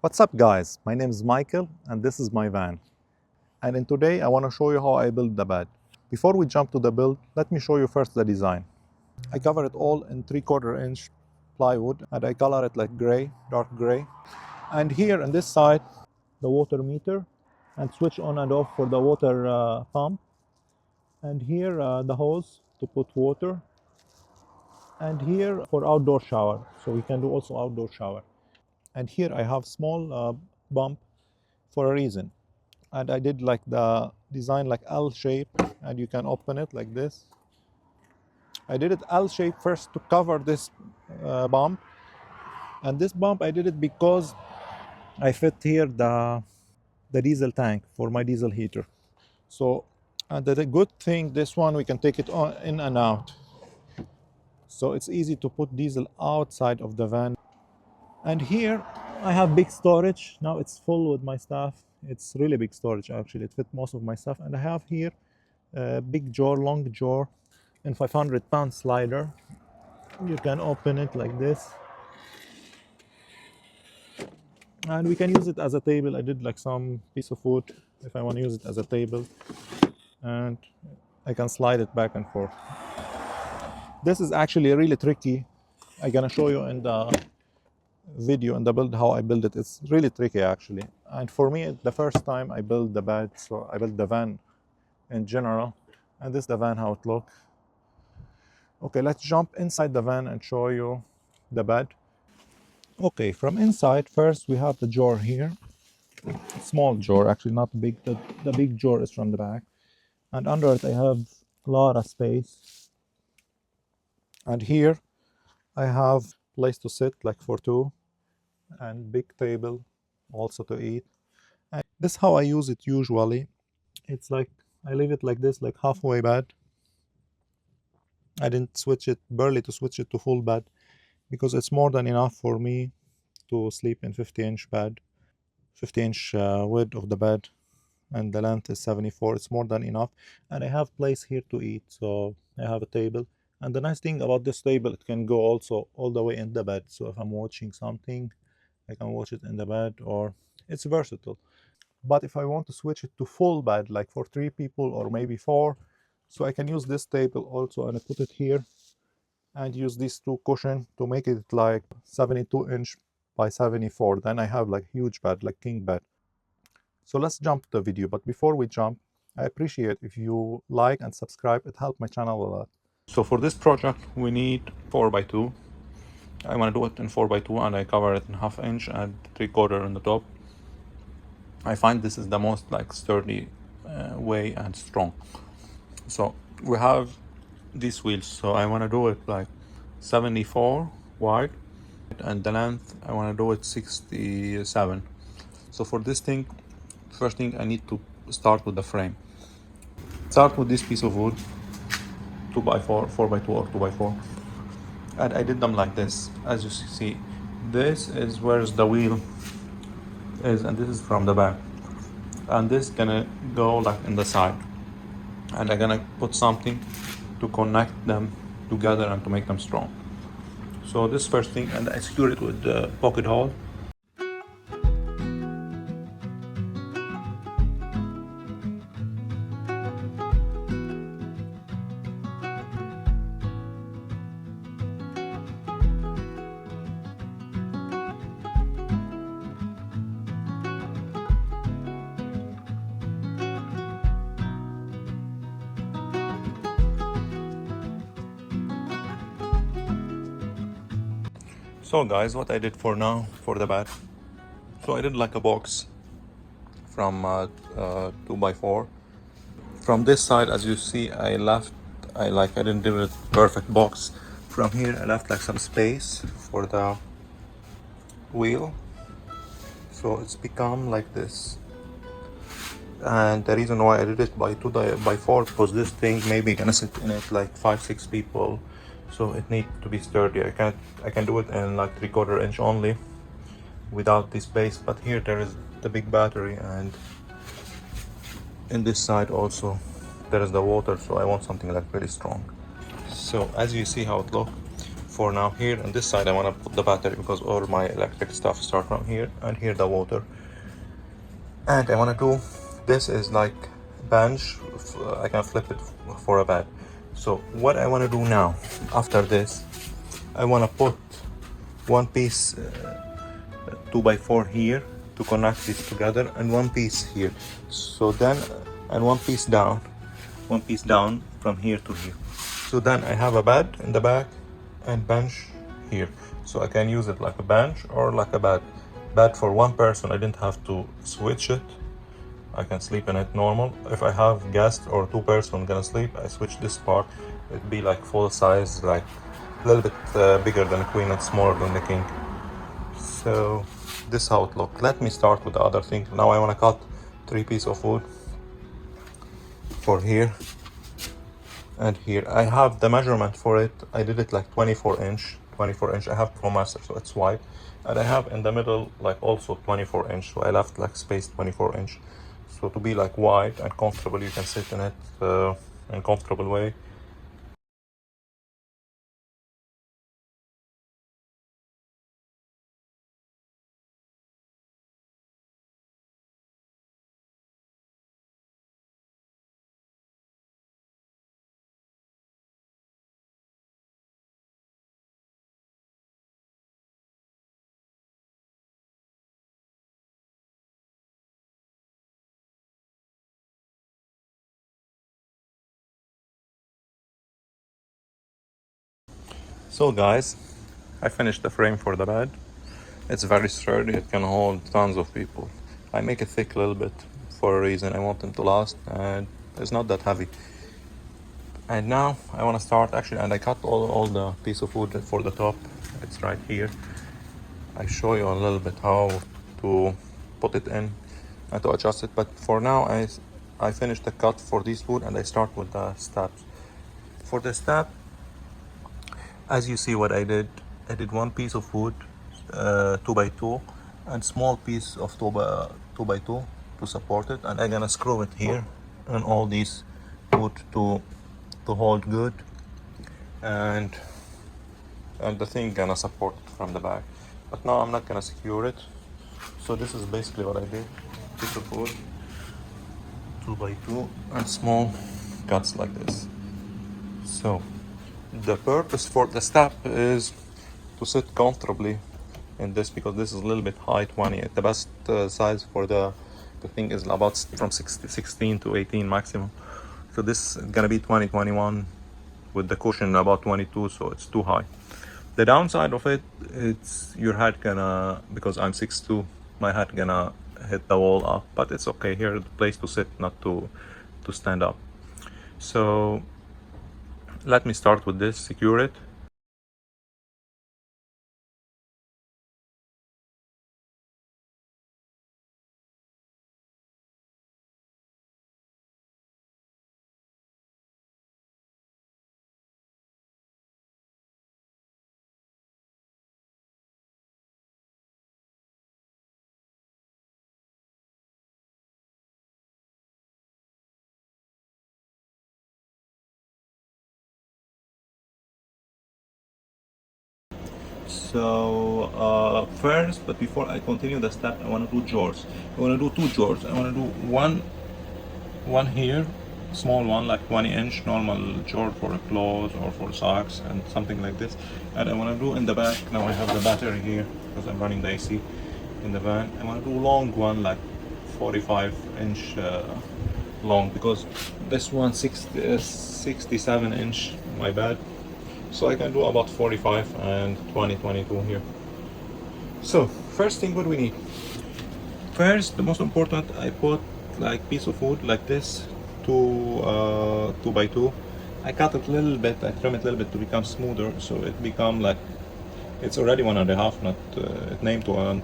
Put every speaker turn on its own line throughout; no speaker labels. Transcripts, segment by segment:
What's up guys, my name is Michael and this is my van. And in today I want to show you how I build the bed. Before we jump to the build, let me show you first the design. I cover it all in 3/4 inch plywood and I color it like gray, dark gray. And here on this side, the water meter and switch on and off for the water pump. And here the hose to put water. And here for outdoor shower, so we can do also outdoor shower. And here I have small bump for a reason. And I did like the design like L shape, and you can open it like this. I did it L shape first to cover this bump, and this bump I did it because I fit here the diesel tank for my diesel heater. So and the good thing, this one we can take it on in and out, so it's easy to put diesel outside of the van. And here I have big storage. Now it's full with my stuff. It's really big storage actually. It fit most of my stuff. And I have here a big drawer, long drawer, and 500-pound slider. You can open it like this. And we can use it as a table. I did like some piece of wood if I want to use it as a table. And I can slide it back and forth. This is actually really tricky. I'm gonna show you in the video and the build how I build it. It's really tricky actually. And for me, the first time I built the bed, so I built the van in general, and this is the van how it looks. Okay, let's jump inside the van and show you the bed. Okay, from inside, first we have the drawer here. Small drawer, actually not big. The big drawer is from the back. And under it I have a lot of space. And here I have place to sit like for two, and big table also to eat. And this is how I use it usually. It's like I leave it like this, like halfway bed. I didn't switch it, barely to switch it to full bed, because it's more than enough for me to sleep in 50-inch bed, 50-inch width of the bed, and the length is 74. It's more than enough. And I have place here to eat, so I have a table. And the nice thing about this table, it can go also all the way in the bed. So if I'm watching something, I can watch it in the bed, or it's versatile. But if I want to switch it to full bed, like for 3 people or maybe 4, so I can use this table also, and I put it here and use these 2 cushions to make it like 72-inch by 74. Then I have like huge bed, like king bed. So let's jump to the video. But before we jump, I appreciate if you like and subscribe. It helps my channel a lot. So for this project, we need 4x2. I want to do it in 4x2, and I cover it in 1/2 inch and 3/4 on the top. I find this is the most like sturdy way and strong. So we have these wheels, so I want to do it like 74 wide, and the length I want to do it 67. So for this thing, first thing I need to start with the frame. Start with this piece of wood, 2x4, 4x2 or 2x4, and I did them like this. As you see, this is where the wheel is, and this is from the back, and this gonna go like in the side, and I'm gonna put something to connect them together and to make them strong. So this first thing, and I secure it with the pocket hole. So guys, what I did for now for the bed, so I did like a box from 2x4. From this side, as you see, I didn't do a perfect box. From here I left like some space for the wheel, so it's become like this. And the reason why I did it by 2x4, because this thing maybe gonna sit in it like 5-6 people, so it needs to be sturdy. I can do it in like 3/4 inch only without this base, but here there is the big battery, and in this side also there is the water, so I want something like very strong. So as you see how it looks, for now. Here on this side I want to put the battery because all my electric stuff start from here, and here the water. And I want to do, this is like bench, I can flip it for a bed. So what I want to do now after this, I want to put one piece 2x4 here to connect it together, and one piece here. So then, and one piece down from here to here. So then I have a bed in the back and bench here. So I can use it like a bench or like a bed. Bed for one person, I didn't have to switch it. I can sleep in it normal. If I have guests or two person gonna sleep, I switch this part. It'd be like full size, like a little bit bigger than a queen and smaller than the king. So this is how it looks. Let me start with the other thing. Now I want to cut 3 pieces of wood for here and here. I have the measurement for it. I did it like 24 inch. I have ProMaster, so it's wide, and I have in the middle like also 24 inch, so I left like space 24 inch, so to be like wide and comfortable, you can sit in it in a comfortable way. So guys, I finished the frame for the bed. It's very sturdy, it can hold tons of people. I make it thick a little bit for a reason. I want them to last, and it's not that heavy. And now I want to start actually, and I cut all the piece of wood for the top. It's right here. I show you a little bit how to put it in and to adjust it, but for now I finished the cut for this wood, and I start with the steps. For the step, as you see what I did one piece of wood 2x2 and small piece of 2x2 to support it, and I'm gonna screw it here and all these wood to hold good, and the thing gonna support it from the back. But now I'm not gonna secure it, so this is basically what I did. Piece of wood 2x2 and small cuts like this. So the purpose for the step is to sit comfortably in this, because this is a little bit high 20. The best size for the thing is about from 16 to 18 maximum. So this is gonna be 20, 21 with the cushion about 22, so it's too high. The downside of it, it's your head gonna, because I'm 6'2", my head gonna hit the wall up, but it's okay. Here the place to sit, not to stand up. So let me start with this, secure it. So first, but before I continue the step, I want to do drawers. I want to do 2 drawers. I want to do one here, small one, like 20-inch normal drawer for clothes or for socks and something like this. And I want to do in the back. Now I have the battery here because I'm running the AC in the van. I want to do long one, like 45-inch long, because this one 67-inch my bed. So I can do about 45 and 22 here. So first thing, what we need. First, the most important, I put like piece of wood like this, 2x2. I cut it a little bit, I trim it a little bit to become smoother, so it become like, it's already 1.5, not it named to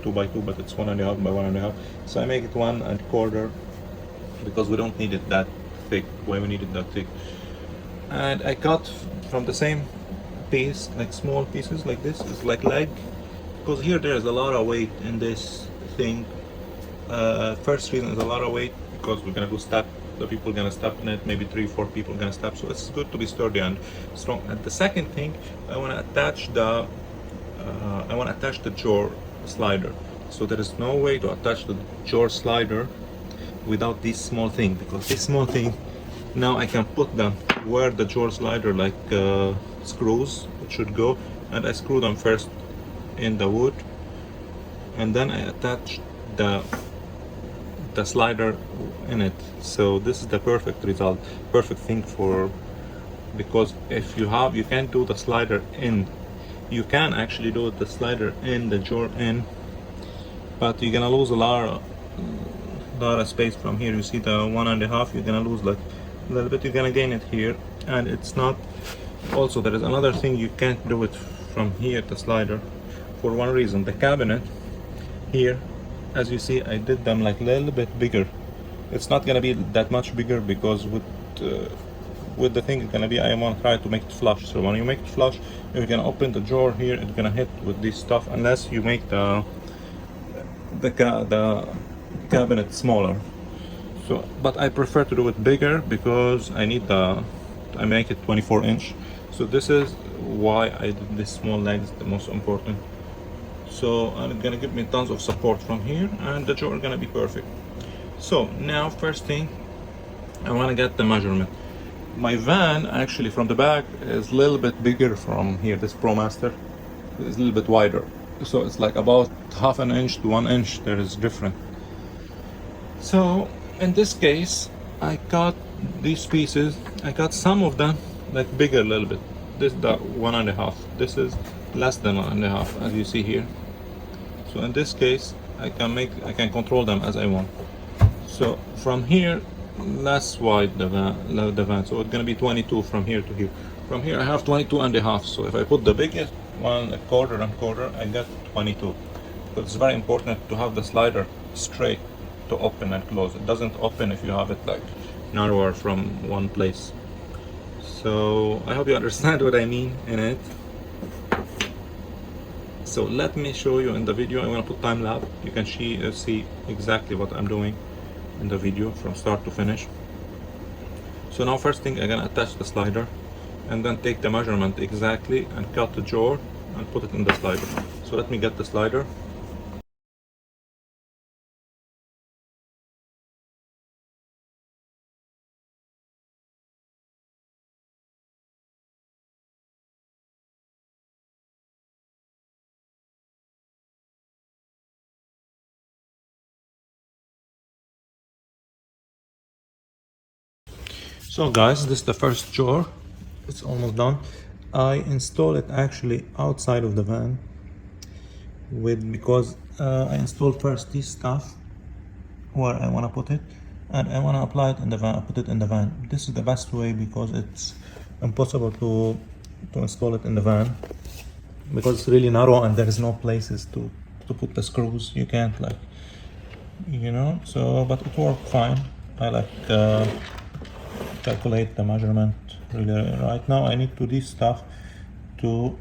2x2, but it's 1.5 by 1.5. So I make it 1.25 because we don't need it that thick. Why we need it that thick? And I cut from the same piece, like small pieces like this. It's like leg, because here there's a lot of weight in this thing. First reason is a lot of weight because we're gonna do step couple of people gonna step in it, maybe 3-4 people gonna step. So it's good to be sturdy and strong. And the second thing, I want to attach the drawer slider. So there is no way to attach the drawer slider without this small thing, because this small thing, now I can put them where the drawer slider screws it should go, and I screw them first in the wood, and then I attach the slider in it. So this is the perfect result, perfect thing for, because if you can't do the slider in, you can actually do the slider in the drawer in, but you're gonna lose a lot of space from here. You see the 1.5, you're gonna lose like a little bit, you're gonna gain it here, and it's not. Also, there is another thing, you can't do it from here, the slider, for one reason. The cabinet here, as you see, I did them like a little bit bigger. It's not gonna be that much bigger because with the thing it's gonna be, I want to try to make it flush. So when you make it flush, you're gonna open the drawer here, it's gonna hit with this stuff, unless you make the cabinet smaller. So, but I prefer to do it bigger because I make it 24-inch. So this is why I did this small legs, the most important. So and it's gonna give me tons of support from here, and the drawer gonna be perfect. So now first thing, I want to get the measurement. My van actually from the back is a little bit bigger from here. This ProMaster is a little bit wider, so it's like about 1/2 inch to 1 inch. There is different. So in this case, I got these pieces. I got some of them like bigger a little bit. This is the 1.5. This is less than 1.5, as you see here. So in this case, I can control them as I want. So from here, less wide the van. So it's gonna be 22 from here to here. From here I have 22.5. So if I put the biggest one, a quarter and quarter, I get 22. But it's very important to have the slider straight to open and close. It doesn't open if you have it like narrower from one place. So I hope you understand what I mean in it. So let me show you in the video. I'm gonna put time lapse. You can see exactly what I'm doing in the video from start to finish. So now first thing, I'm gonna attach the slider and then take the measurement exactly and cut the drawer and put it in the slider. So let me get the slider. So guys, this is the first drawer. It's almost done. I install it actually outside of the van because I installed first this stuff where I want to put it, and I want to apply it in the van. I put it in the van. This is the best way because it's impossible to install it in the van because it's really narrow and there is no places to put the screws. You can't so, but it worked fine. I calculate the measurement really. Right now I need to do this stuff to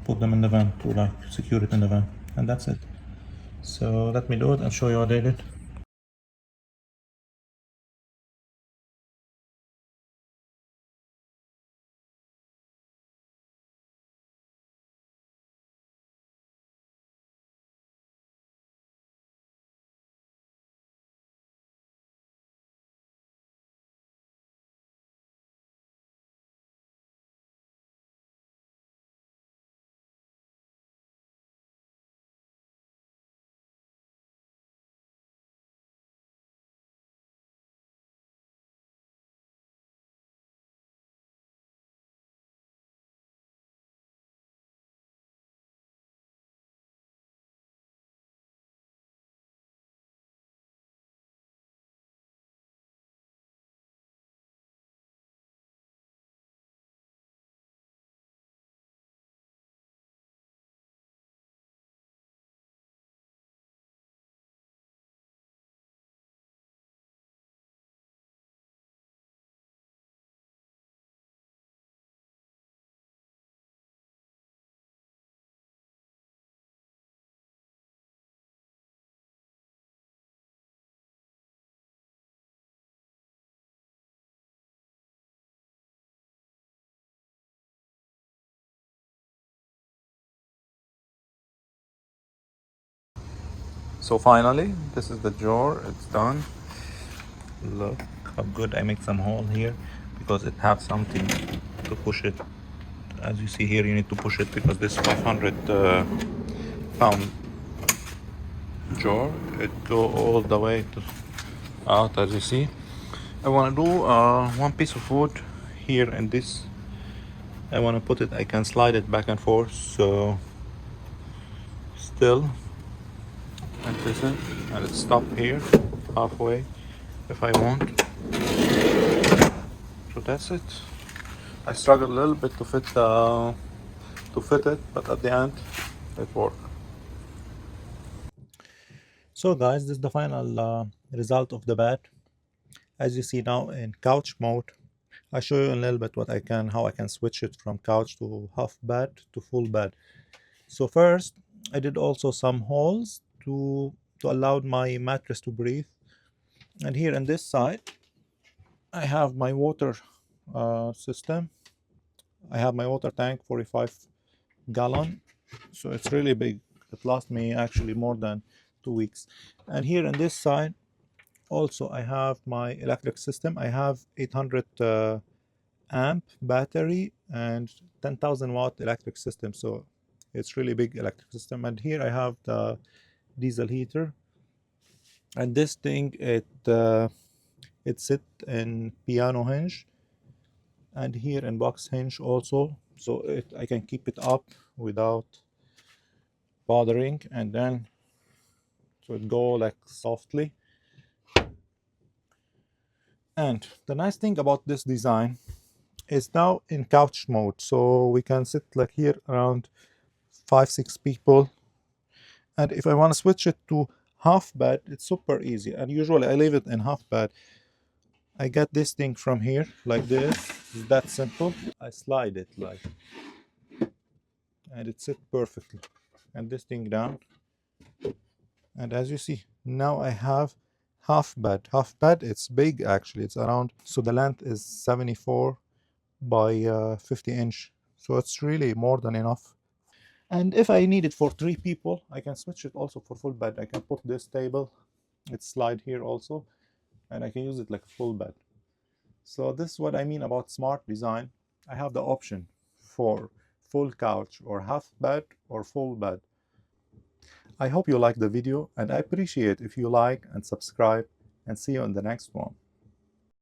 put them in the van, to secure it in the van, and that's it. So let me do it and show you what I did. So finally, this is the drawer. It's done. Look how good I make some hole here because it has something to push it. As you see here, you need to push it because this 500 pound drawer, it go all the way to out. As you see, I want to do one piece of wood here and this. I want to put it. I can slide it back and forth. So still, and this it, and it stop here halfway if I want. So that's it. I struggled a little bit to fit it, but at the end, it worked. So guys, this is the final result of the bed. As you see now in couch mode, I show you a little bit how I can switch it from couch to half bed to full bed. So first, I did also some holes to allow my mattress to breathe. And here on this side, I have my water system. I have my water tank, 45 gallon. So it's really big. It lasts me actually more than 2 weeks. And here on this side, also I have my electric system. I have 800 amp battery and 10,000 watt electric system. So it's really big electric system. And here I have the diesel heater. And this thing, it sit in piano hinge and here in box hinge also. So I can keep it up without bothering, and then so it go like softly. And the nice thing about this design is now in couch mode, so we can sit like here around 5-6 people. And if I want to switch it to half bed, it's super easy, and usually I leave it in half bed. I get this thing from here like this. It's that simple. I slide it like, and it sits perfectly. And this thing down, and as you see, now I have half bed. Half bed, it's big actually. It's around, so the length is 74 by 50 inch. So it's really more than enough. And if I need it for 3 people, I can switch it also for full bed. I can put this table, it's slide here also, and I can use it like a full bed. So this is what I mean about smart design. I have the option for full couch or half bed or full bed. I hope you like the video, and I appreciate if you like and subscribe, and see you in the next one.